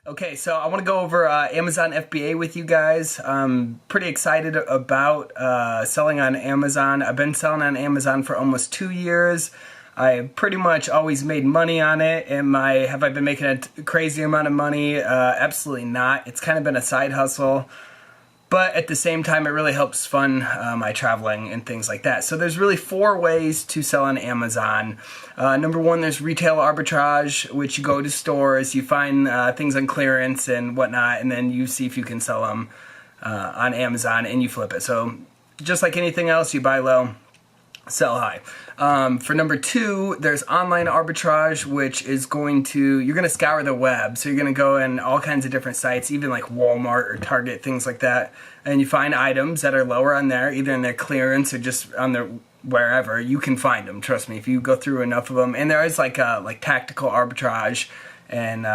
Okay, so I want to go over Amazon FBA with you guys. I'm pretty excited about selling on Amazon. I've been selling on Amazon for almost 2 years. I pretty much always made money on it. Have I been making a crazy amount of money? Absolutely not. It's kind of been a side hustle. But at the same time, it really helps fund my traveling and things like that. So there's really 4 ways to sell on Amazon. Number 1, there's retail arbitrage, which you go to stores, you find things on clearance and whatnot, and then you see if you can sell them on Amazon and you flip it. So just like anything else, you buy low, sell high. For number 2, there's online arbitrage, which is you're going to scour the web. So you're going to go in all kinds of different sites, even like Walmart or Target, things like that. And you find items that are lower on there, either in their clearance or just on their wherever. You can find them, trust me, if you go through enough of them. And there is like tactical arbitrage and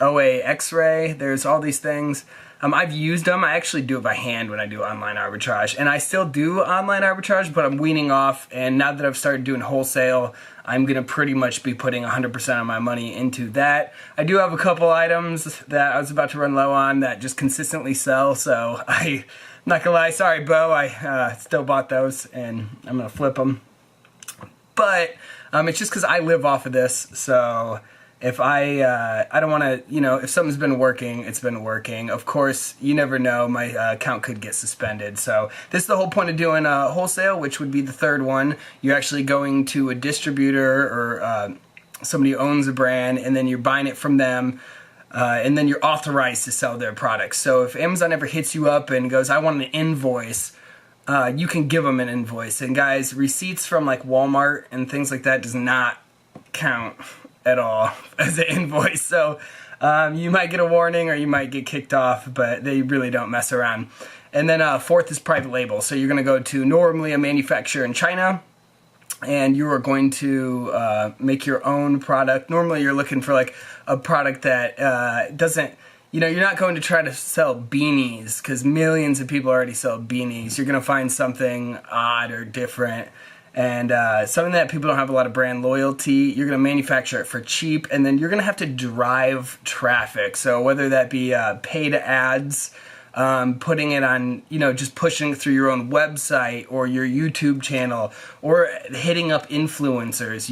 OA X-ray. There's all these things. I've used them. I actually do it by hand when I do online arbitrage. And I still do online arbitrage, but I'm weaning off. And now that I've started doing wholesale, I'm going to pretty much be putting 100% of my money into that. I do have a couple items that I was about to run low on that just consistently sell. So I'm not going to lie. Sorry, Bo. I still bought those and I'm going to flip them. But it's just because I live off of this. So if I don't want to, if something's been working, it's been working. Of course, you never know, my account could get suspended. So this is the whole point of doing wholesale, which would be the 3rd one. You're actually going to a distributor or somebody who owns a brand, and then you're buying it from them, and then you're authorized to sell their products. So if Amazon ever hits you up and goes, I want an invoice, you can give them an invoice. And guys, receipts from like Walmart and things like that does not count at all as an invoice. So you might get a warning or you might get kicked off, but they really don't mess around. And then 4th is private label. So you're going to go to normally a manufacturer in China and you are going to make your own product. Normally you're looking for like a product that doesn't, you're not going to try to sell beanies because millions of people already sell beanies. You're going to find something odd or different. And something that people don't have a lot of brand loyalty. You're going to manufacture it for cheap, and then you're going to have to drive traffic. So whether that be paid ads, putting it on, just pushing it through your own website or your YouTube channel, or hitting up influencers,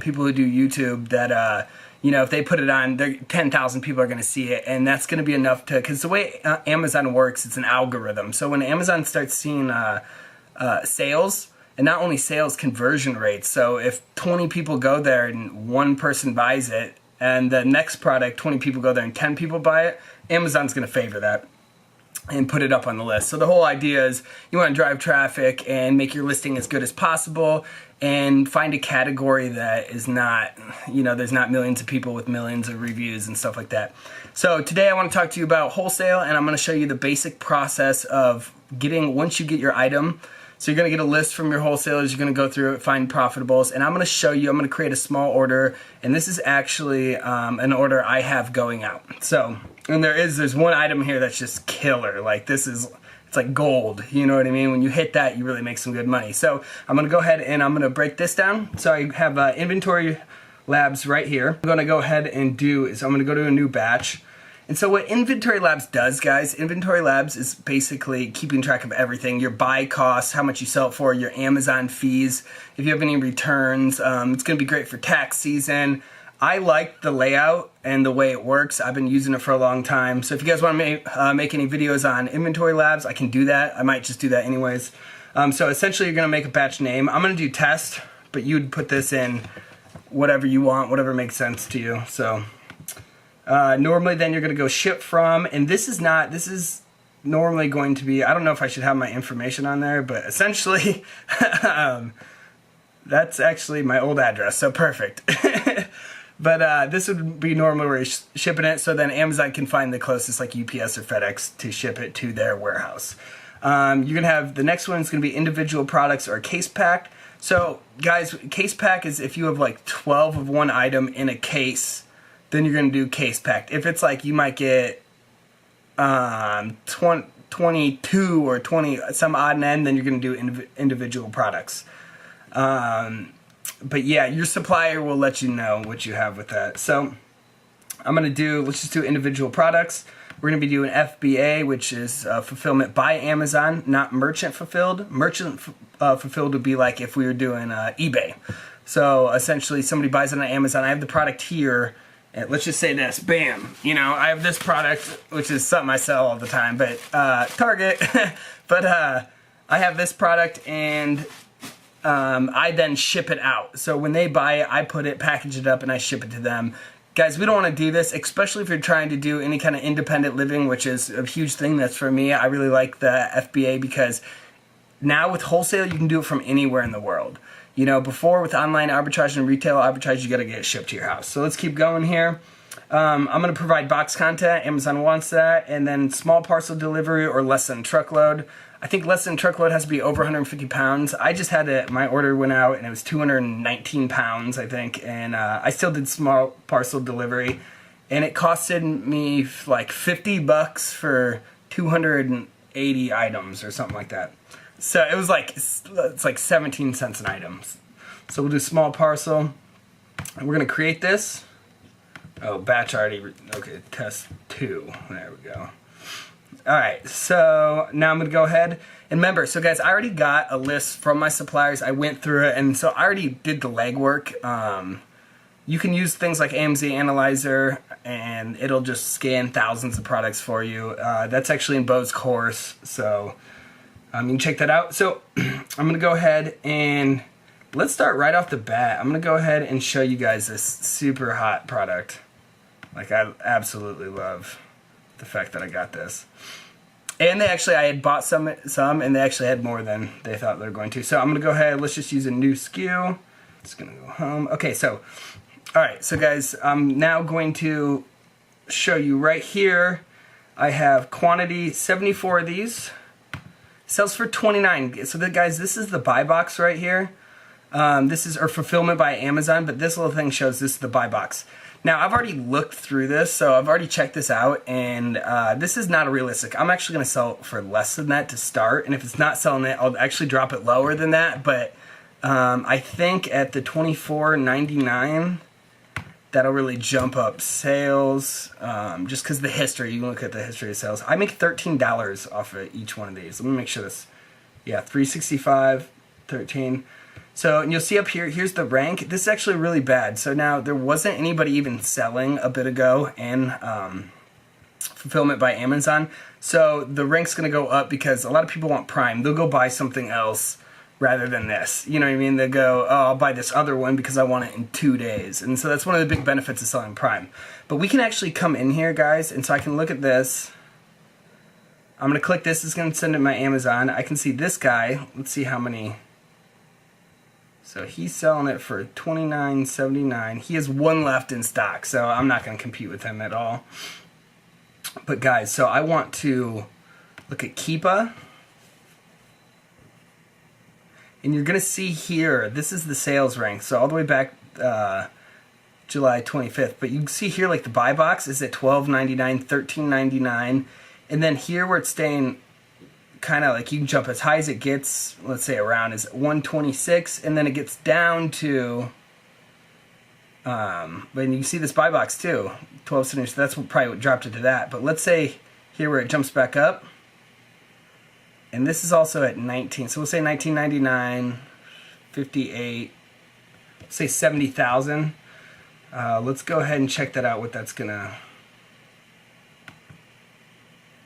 people who do YouTube that, if they put it on, 10,000 people are going to see it, and that's going to be enough because the way Amazon works, it's an algorithm. So when Amazon starts seeing sales, and not only sales, conversion rates. So if 20 people go there and 1 person buys it, and the next product, 20 people go there and 10 people buy it, Amazon's going to favor that and put it up on the list. So the whole idea is you want to drive traffic and make your listing as good as possible and find a category that is not, there's not millions of people with millions of reviews and stuff like that. So today I want to talk to you about wholesale, and I'm going to show you the basic process of once you get your item. So you're going to get a list from your wholesalers, you're going to go through it, find profitables, and I'm going to create a small order, and this is actually an order I have going out. So, and there's one item here that's just killer, it's like gold, you know what I mean? When you hit that, you really make some good money. So I'm going to go ahead and I'm going to break this down. So I have inventory labs right here. I'm going to go ahead and I'm going to go to a new batch. And so what Inventory Labs does, guys, Inventory Labs is basically keeping track of everything. Your buy costs, how much you sell it for, your Amazon fees, if you have any returns. It's going to be great for tax season. I like the layout and the way it works. I've been using it for a long time. So if you guys want to make any videos on Inventory Labs, I can do that. I might just do that anyways. So essentially you're going to make a batch name. I'm going to do test, but you'd put this in whatever you want, whatever makes sense to you. So normally then you're going to go ship from, and this is normally going to be, I don't know if I should have my information on there, but essentially that's actually my old address, so perfect. But this would be normally where you're shipping it, so then Amazon can find the closest like UPS or FedEx to ship it to their warehouse. You're going to have, the next one is going to be individual products or case packed. So guys, case pack is if you have like 12 of one item in a case, then you're going to do case packed. If it's like you might get 22 or 20, some odd and end, then you're going to do individual products. But yeah, your supplier will let you know what you have with that. So I'm going to do, let's just do individual products. We're going to be doing FBA, which is fulfillment by Amazon, not merchant fulfilled. Merchant fulfilled would be like if we were doing eBay. So essentially somebody buys it on Amazon. I have the product here. And let's just say this, bam. You know, I have this product, which is something I sell all the time, but Target. But I have this product and I then ship it out. So when they buy it, I put it, package it up, and I ship it to them. Guys, we don't want to do this, especially if you're trying to do any kind of independent living, which is a huge thing. That's for me. I really like the FBA because now with wholesale, you can do it from anywhere in the world. You know, before with online arbitrage and retail arbitrage, you got to get it shipped to your house. So let's keep going here. I'm going to provide box content. Amazon wants that. And then small parcel delivery or less than truckload. I think less than truckload has to be over 150 pounds. I just had it, my order went out and it was 219 pounds, I think. And I still did small parcel delivery. And it costed me like $50 for 280 items or something like that. So it was like, it's like 17 cents an item. So we'll do small parcel. And we're going to create this. Oh, batch already, okay, test 2. There we go. Alright, so now I'm going to go ahead. And remember, so guys, I already got a list from my suppliers. I went through it, and so I already did the legwork. You can use things like AMZ Analyzer, and it'll just scan thousands of products for you. That's actually in Bo's course, so you can check that out. So I'm going to go ahead and let's start right off the bat. I'm going to go ahead and show you guys this super hot product. Like, I absolutely love the fact that I got this. And they actually, I had bought some, and they actually had more than they thought they were going to. So I'm going to go ahead, let's just use a new SKU. It's going to go home. Okay, so, alright, so guys, I'm now going to show you right here. I have quantity 74 of these. Sells for $29. So guys, this is the buy box right here. This is our fulfillment by Amazon, but this little thing shows this is the buy box. Now, I've already looked through this, so I've already checked this out, and this is not realistic. I'm actually going to sell it for less than that to start, and if it's not selling it, I'll actually drop it lower than that, but I think at the $24.99, that'll really jump up sales, just because the history, you can look at the history of sales. I make $13 off of each one of these. Let me make sure this, yeah, $365, $13. So, and you'll see up here, here's the rank. This is actually really bad. So now, there wasn't anybody even selling a bit ago in fulfillment by Amazon. So the rank's going to go up because a lot of people want Prime. They'll go buy something else rather than this. You know what I mean? They go, oh, I'll buy this other one because I want it in 2 days. And so that's one of the big benefits of selling Prime. But we can actually come in here, guys, and so I can look at this. I'm going to click this. It's going to send it to my Amazon. I can see this guy. Let's see how many. So he's selling it for $29.79. He has one left in stock, so I'm not going to compete with him at all. But guys, so I want to look at Keepa. And you're going to see here, this is the sales rank. So all the way back July 25th. But you can see here, like the buy box is at $12.99, $13.99. And then here where it's staying kind of like, you can jump as high as it gets, let's say around is $126, and then it gets down to but you can see this buy box too, $12.79, so that's probably what dropped it to that. But let's say here where it jumps back up, and this is also at 19, so we'll say $19.99, 58, say 70,000. Let's go ahead and check that out, what that's gonna,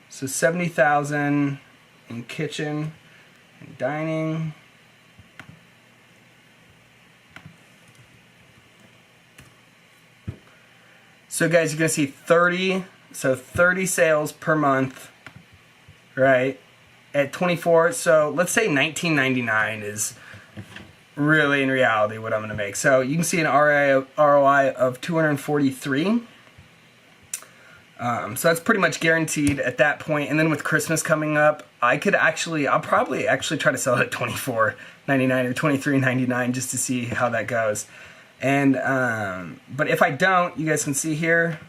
so 70,000 in kitchen and dining. So guys, you're going to see 30 sales per month, right, at 24. So let's say $19.99 is really in reality what I'm going to make. So you can see an ROI of 243. So that's pretty much guaranteed at that point. And then with Christmas coming up, I'll probably actually try to sell it at $24.99 or $23.99 just to see how that goes. And but if I don't, you guys can see here,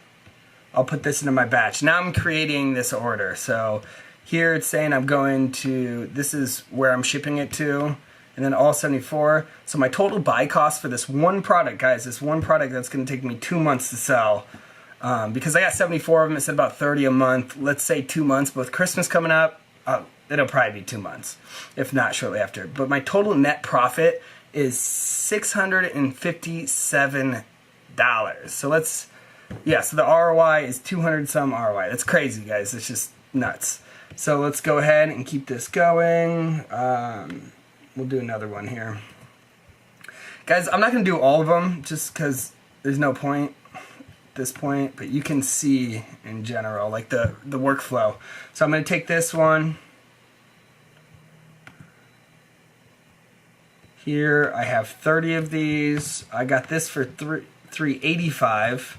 I'll put this into my batch. Now I'm creating this order. So here it's saying I'm going to, this is where I'm shipping it to, and then all 74. So my total buy cost for this one product, guys, this one product that's going to take me 2 months to sell, because I got 74 of them. It said about 30 a month. Let's say 2 months, but with Christmas coming up, it'll probably be 2 months, if not shortly after. But my total net profit is $657. So so the ROI is 200 some ROI. That's crazy, guys. It's just nuts. So let's go ahead and keep this going. We'll do another one here. Guys, I'm not going to do all of them just because there's no point at this point, but you can see in general, like the workflow. So I'm going to take this one. Here I have 30 of these. I got this for $385.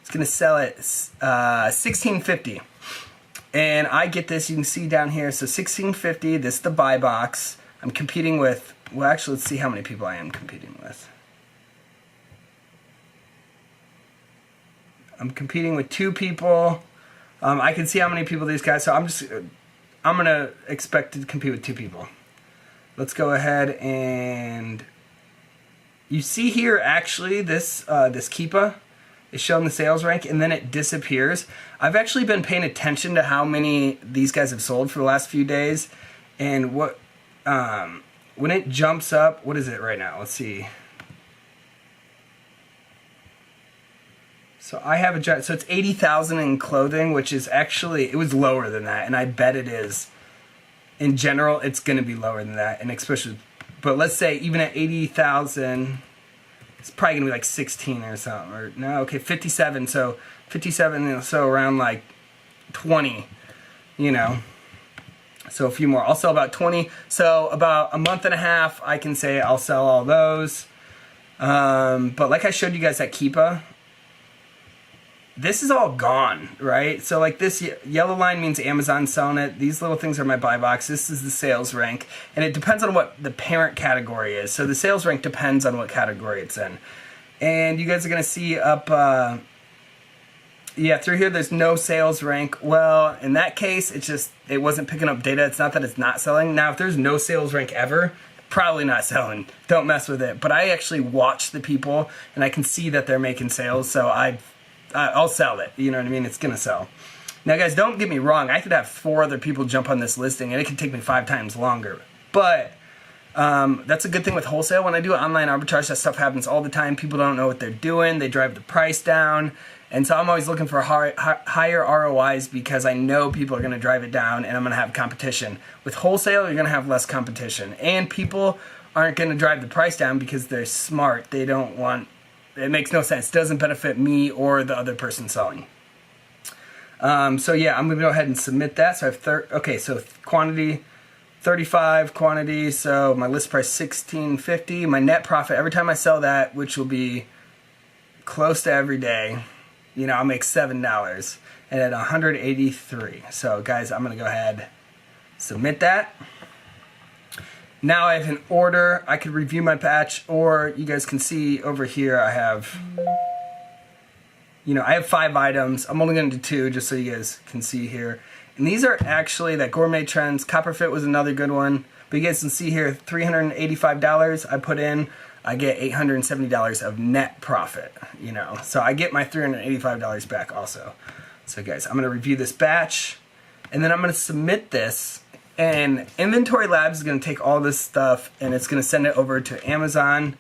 It's going to sell at $16.50. And I get this, you can see down here, so $16.50, this is the buy box. I'm competing with, well actually let's see how many people I am competing with. I'm competing with 2 people. I can see how many people these guys, so I'm going to expect to compete with 2 people. Let's go ahead and you see here actually this Keepa is showing the sales rank and then it disappears. I've actually been paying attention to how many these guys have sold for the last few days, and what when it jumps up, what is it right now? Let's see. So I have so it's 80,000 in clothing, which is actually, it was lower than that, and I bet it is. In general, it's going to be lower than that, and especially, but let's say even at 80,000, it's probably going to be like 16 or something, or no, okay, 57, so 57, so around like 20, you know, so a few more. I'll sell about 20, so about a month and a half, I can say I'll sell all those, but like I showed you guys at Keepa, this is all gone, right? So like this yellow line means Amazon's selling it. These little things are my buy box. This is the sales rank. And it depends on what the parent category is. So the sales rank depends on what category it's in. And you guys are going to see up, yeah, through here there's no sales rank. Well, in that case, it wasn't picking up data. It's not that it's not selling. Now, if there's no sales rank ever, probably not selling. Don't mess with it. But I actually watch the people, and I can see that they're making sales, so I'll sell it. You know what I mean? It's going to sell. Now, guys, don't get me wrong. I could have 4 other people jump on this listing, and it could take me 5 times longer. But that's a good thing with wholesale. When I do online arbitrage, that stuff happens all the time. People don't know what they're doing. They drive the price down. And so I'm always looking for higher ROIs because I know people are going to drive it down, and I'm going to have competition. With wholesale, you're going to have less competition. And people aren't going to drive the price down because they're smart. They don't want... It makes no sense. It doesn't benefit me or the other person selling. So yeah, I'm going to go ahead and submit that. So I have okay, so quantity 35, quantity, so my list price $16.50. My net profit every time I sell that, which will be close to every day, you know, I'll make $7 and at 183. So guys, I'm going to go ahead submit that. Now I have an order. I could review my batch, or you guys can see over here I have, you know, I have 5 items. I'm only going to do 2 just so you guys can see here. And these are actually that Gourmet Trends. Copperfit was another good one. But you guys can see here, $385 I put in. I get $870 of net profit, you know. So I get my $385 back also. So guys, I'm going to review this batch, and then I'm going to submit this. And Inventory Labs is going to take all this stuff and it's going to send it over to Amazon.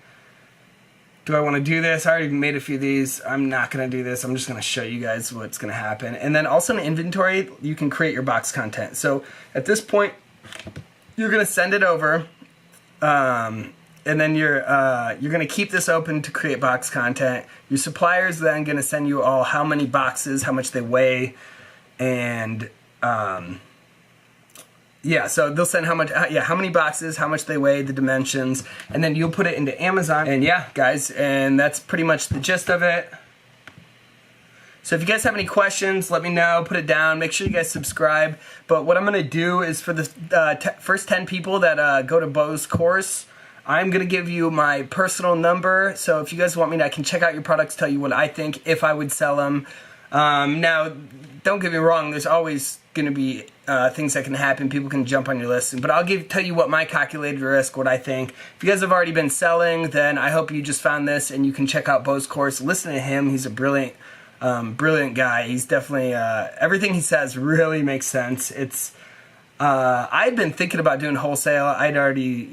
Do I want to do this? I already made a few of these. I'm not going to do this. I'm just going to show you guys what's going to happen. And then also in inventory, you can create your box content. So at this point, you're going to send it over. And then you're going to keep this open to create box content. Your supplier's then going to send you all how many boxes, how much they weigh, and... yeah, so they'll send how many boxes, how much they weigh, the dimensions, and then you'll put it into Amazon. And yeah, guys, and that's pretty much the gist of it. So if you guys have any questions, let me know, put it down, make sure you guys subscribe. But what I'm going to do is for the first 10 people that go to Bo's course, I'm going to give you my personal number. So if you guys want me to, I can check out your products, tell you what I think, if I would sell them. Now, don't get me wrong, there's always going to be things that can happen. People can jump on your list, but I'll tell you what my calculated risk, what I think. If you guys have already been selling, then I hope you just found this and you can check out Bo's course. Listen to him. He's a brilliant Brilliant guy. He's definitely, everything he says really makes sense. I'd been thinking about doing wholesale. I already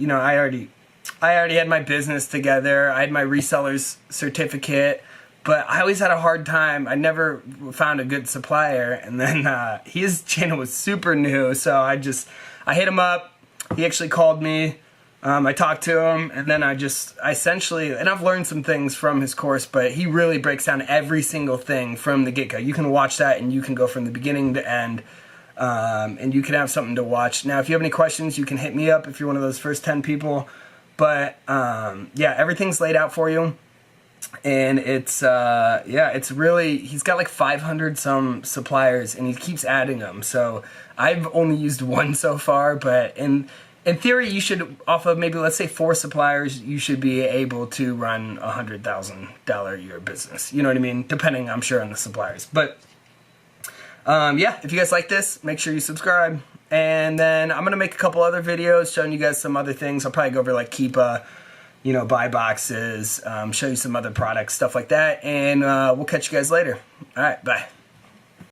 had my business together. I had my reseller's certificate, but I always had a hard time. I never found a good supplier, and then his channel was super new, so I hit him up. He actually called me. I talked to him, and then I essentially, and I've learned some things from his course, but he really breaks down every single thing from the get-go. You can watch that, and you can go from the beginning to end, and you can have something to watch. Now, if you have any questions, you can hit me up if you're one of those first 10 people. But yeah, everything's laid out for you, and it's really, he's got like 500 some suppliers, and he keeps adding them. So I've only used one so far, but in theory, you should, off of maybe, let's say 4 suppliers, you should be able to run a $100,000 a year business. You know what I mean? Depending, I'm sure, on the suppliers. But yeah, if you guys like this, make sure you subscribe. And then I'm going to make a couple other videos showing you guys some other things. I'll probably go over like Keepa, buy boxes, show you some other products, stuff like that. And we'll catch you guys later. All right, bye.